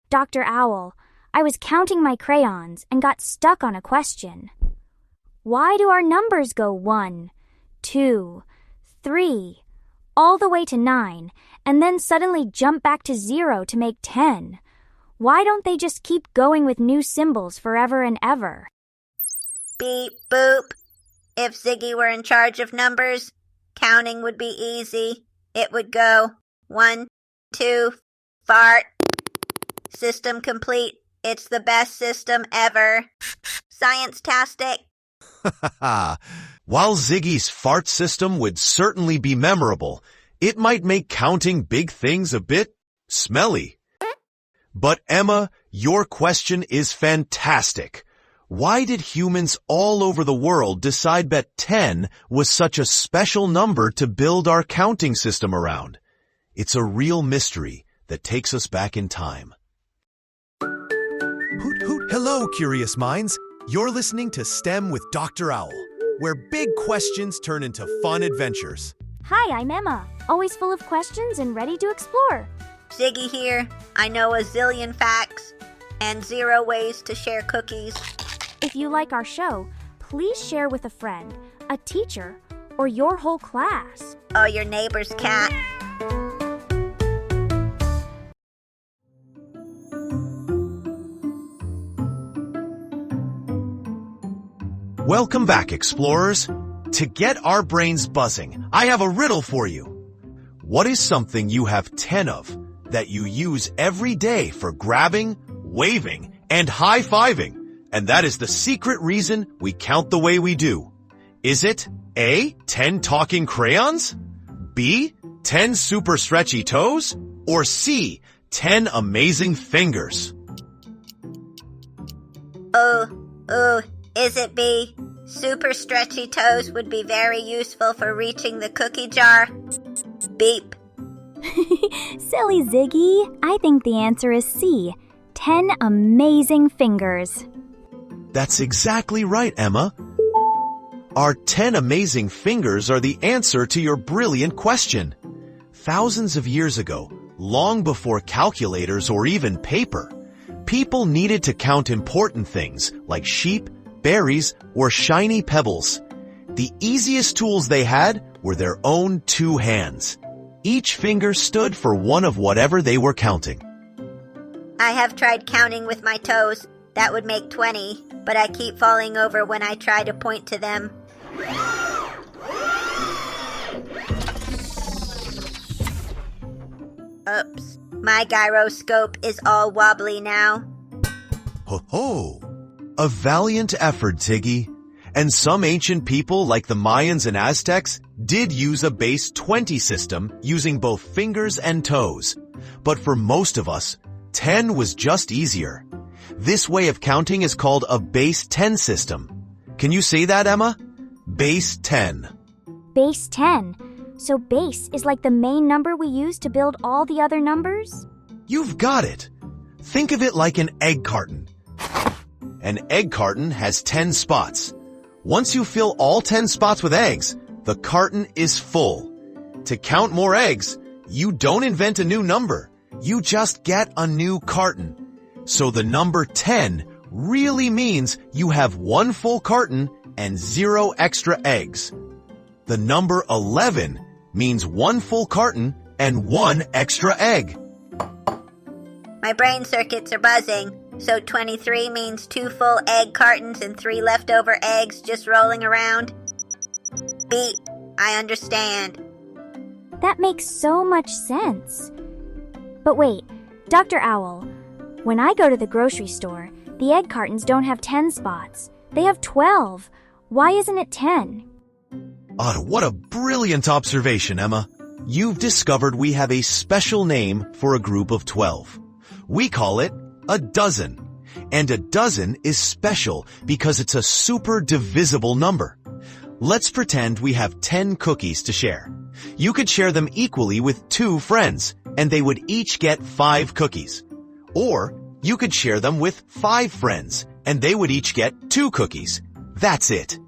Dr. Owl, I was counting my crayons and got stuck on a question. Why do our numbers go 1, 2, 3, all the way to 9, and then suddenly jump back to 0 to make 10? Why don't they just keep going with new symbols forever and ever? Beep boop. If Ziggy were in charge of numbers, counting would be easy. It would go 1, 2, fart. System complete. It's the best system ever. Science-tastic. While Ziggy's fart system would certainly be memorable, it might make counting big things a bit smelly. But Emma, your question is fantastic. Why did humans all over the world decide that 10 was such a special number to build our counting system around? It's a real mystery that takes us back in time. Hoot hoot. Hello, curious minds. You're listening to STEM with Dr. Owl, where big questions turn into fun adventures. Hi, I'm Emma, always full of questions and ready to explore. Ziggy here. I know a zillion facts and 0 ways to share cookies. If you like our show, please share with a friend, a teacher, or your whole class. Oh, your neighbor's cat. Welcome back, explorers. To get our brains buzzing, I have a riddle for you. What is something you have 10 of that you use every day for grabbing, waving, and high-fiving? And that is the secret reason we count the way we do. Is it A, 10 talking crayons? B, 10 super stretchy toes? Or C, 10 amazing fingers? Is it B? Super stretchy toes would be very useful for reaching the cookie jar. Beep. Silly Ziggy. I think the answer is C, 10 amazing fingers. That's exactly right, Emma. Our 10 amazing fingers are the answer to your brilliant question. Thousands of years ago, long before calculators or even paper, people needed to count important things like sheep, berries, or shiny pebbles. The easiest tools they had were their own 2 hands. Each finger stood for one of whatever they were counting. I have tried counting with my toes. That would make 20, but I keep falling over when I try to point to them. Oops, my gyroscope is all wobbly now. Ho ho! A valiant effort, Ziggy. And some ancient people like the Mayans and Aztecs did use a base 20 system using both fingers and toes. But for most of us, 10 was just easier. This way of counting is called a base 10 system. Can you say that, Emma? Base 10. Base 10. So base is like the main number we use to build all the other numbers? You've got it. Think of it like an egg carton. An egg carton has 10 spots. Once you fill all 10 spots with eggs, the carton is full. To count more eggs, you don't invent a new number. You just get a new carton. So the number 10 really means you have 1 full carton and 0 extra eggs. The number 11 means 1 full carton and 1 extra egg. My brain circuits are buzzing. So 23 means 2 full egg cartons and 3 leftover eggs just rolling around. Beep. I understand. That makes so much sense. But wait, Dr. Owl, when I go to the grocery store, the egg cartons don't have 10 spots. They have 12. Why isn't it 10? Oh, what a brilliant observation, Emma. You've discovered we have a special name for a group of 12. We call it a dozen. And a dozen is special because it's a super divisible number. Let's pretend we have 10 cookies to share. You could share them equally with 2 friends, and they would each get 5 cookies. Or you could share them with 5 friends, and they would each get 2 cookies. That's it.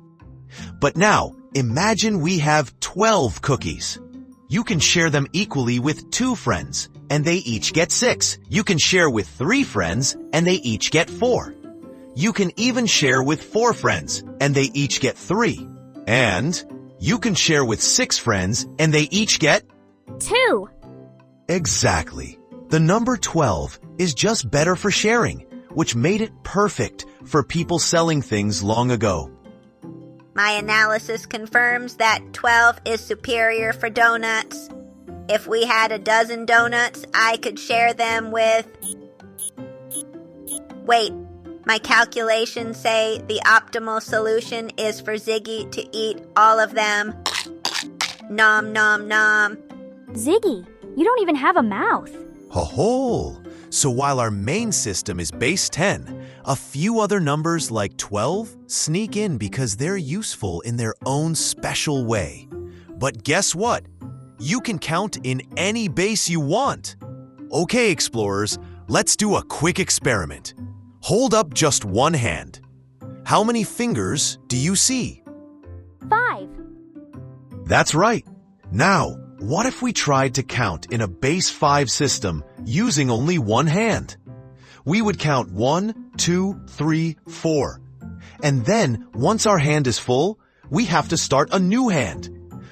But now, imagine we have 12 cookies. You can share them equally with 2 friends, and they each get 6. You can share with 3 friends, and they each get 4. You can even share with 4 friends, and they each get 3. And you can share with 6 friends, and they each get 2. Exactly. The number 12 is just better for sharing, which made it perfect for people selling things long ago. My analysis confirms that 12 is superior for donuts. If we had a dozen donuts, I could share them with... Wait, my calculations say the optimal solution is for Ziggy to eat all of them. Nom nom nom. Ziggy, you don't even have a mouth. Ho-ho! So while our main system is base 10, a few other numbers like 12 sneak in because they're useful in their own special way. But guess what? You can count in any base you want. Okay, explorers, let's do a quick experiment. Hold up just one hand. How many fingers do you see? 5. That's right. Now, what if we tried to count in a base 5 system using only one hand? We would count 1, 2, 3, 4. And then, once our hand is full, we have to start a new hand.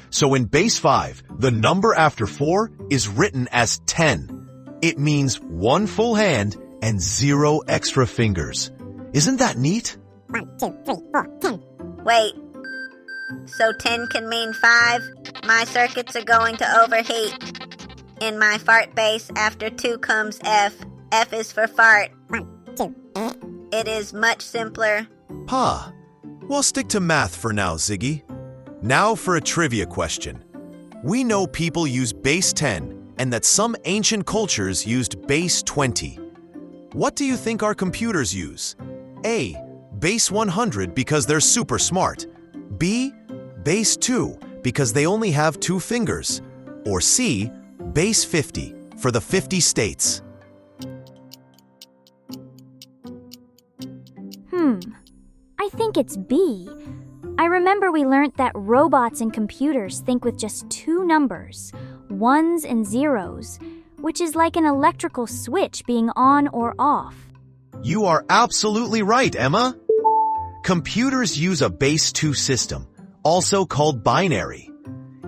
So in base 5, the number after 4 is written as 10. It means 1 full hand and 0 extra fingers. Isn't that neat? 1, 2, 3, 4, 10. Wait, so 10 can mean 5? My circuits are going to overheat. In my fart base, after 2 comes F. F is for fart. 1, 2. It is much simpler. Huh. We'll stick to math for now, Ziggy. Now for a trivia question. We know people use base 10 and that some ancient cultures used base 20. What do you think our computers use? A. Base 100 because they're super smart. B. Base 2 because they only have 2 fingers. Or C. Base 50 for the 50 states. I think it's B. I remember we learned that robots and computers think with just 2 numbers, 1s and 0s, which is like an electrical switch being on or off. You are absolutely right, Emma. Computers use a base 2 system, also called binary.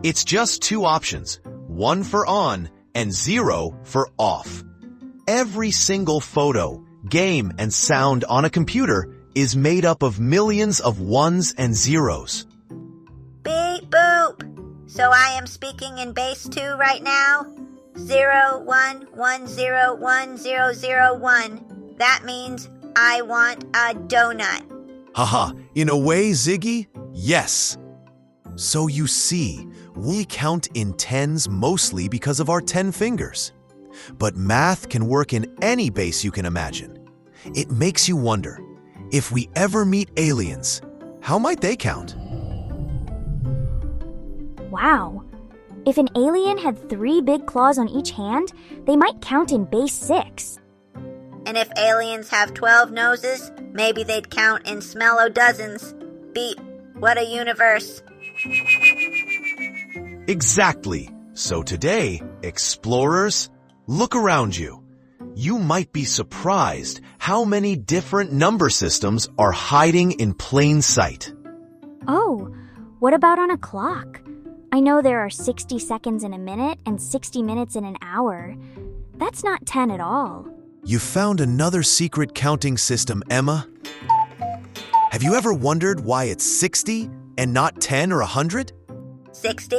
It's just 2 options, 1 for on and 0 for off. Every single photo, game, and sound on a computer is made up of millions of 1s and 0s. Beep boop. So I am speaking in base 2 right now? 0, 1, 1, 0, 1, 0, 0, 1. That means I want a donut. Haha, in a way, Ziggy, yes. So you see, we count in tens mostly because of our 10 fingers. But math can work in any base you can imagine. It makes you wonder, if we ever meet aliens, how might they count? Wow. If an alien had 3 big claws on each hand, they might count in base 6. And if aliens have 12 noses, maybe they'd count in smello dozens. Beep. What a universe. Exactly. So today, explorers, look around you. You might be surprised how many different number systems are hiding in plain sight. Oh, what about on a clock? I know there are 60 seconds in a minute and 60 minutes in an hour. That's not 10 at all. You found another secret counting system, Emma. Have you ever wondered why it's 60 and not 10 or 100? 60?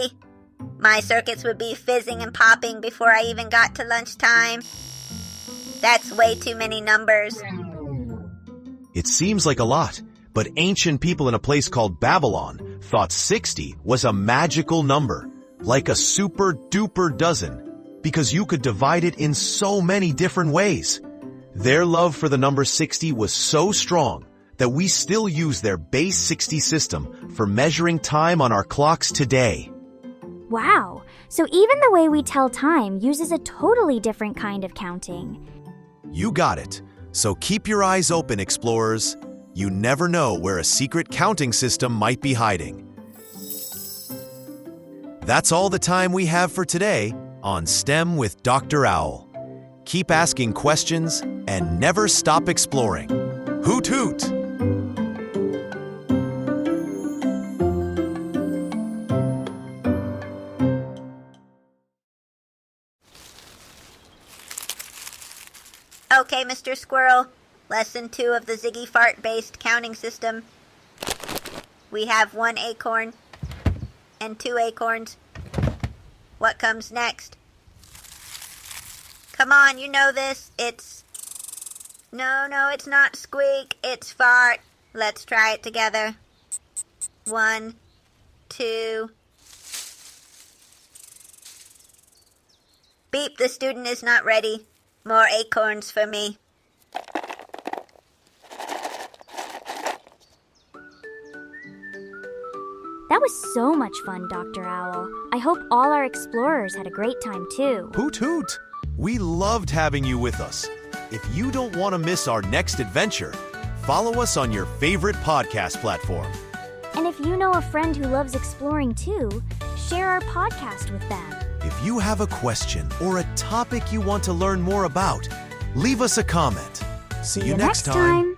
My circuits would be fizzing and popping before I even got to lunchtime. That's way too many numbers. It seems like a lot, but ancient people in a place called Babylon thought 60 was a magical number, like a super-duper dozen, because you could divide it in so many different ways. Their love for the number 60 was so strong that we still use their base 60 system for measuring time on our clocks today. Wow, so even the way we tell time uses a totally different kind of counting. You got it. So keep your eyes open, explorers. You never know where a secret counting system might be hiding. That's all the time we have for today on STEM with Dr. Owl. Keep asking questions and never stop exploring. Hoot hoot! Okay, Mr. Squirrel. Lesson 2 of the Ziggy fart-based counting system. We have 1 acorn and 2 acorns. What comes next? Come on, you know this. It's... No, it's not squeak. It's fart. Let's try it together. 1, 2... Beep, the student is not ready. More acorns for me. That was so much fun, Dr. Owl. I hope all our explorers had a great time too. Hoot hoot! We loved having you with us. If you don't want to miss our next adventure, follow us on your favorite podcast platform. And if you know a friend who loves exploring too, share our podcast with them. If you have a question or a topic you want to learn more about, leave us a comment. See you next time.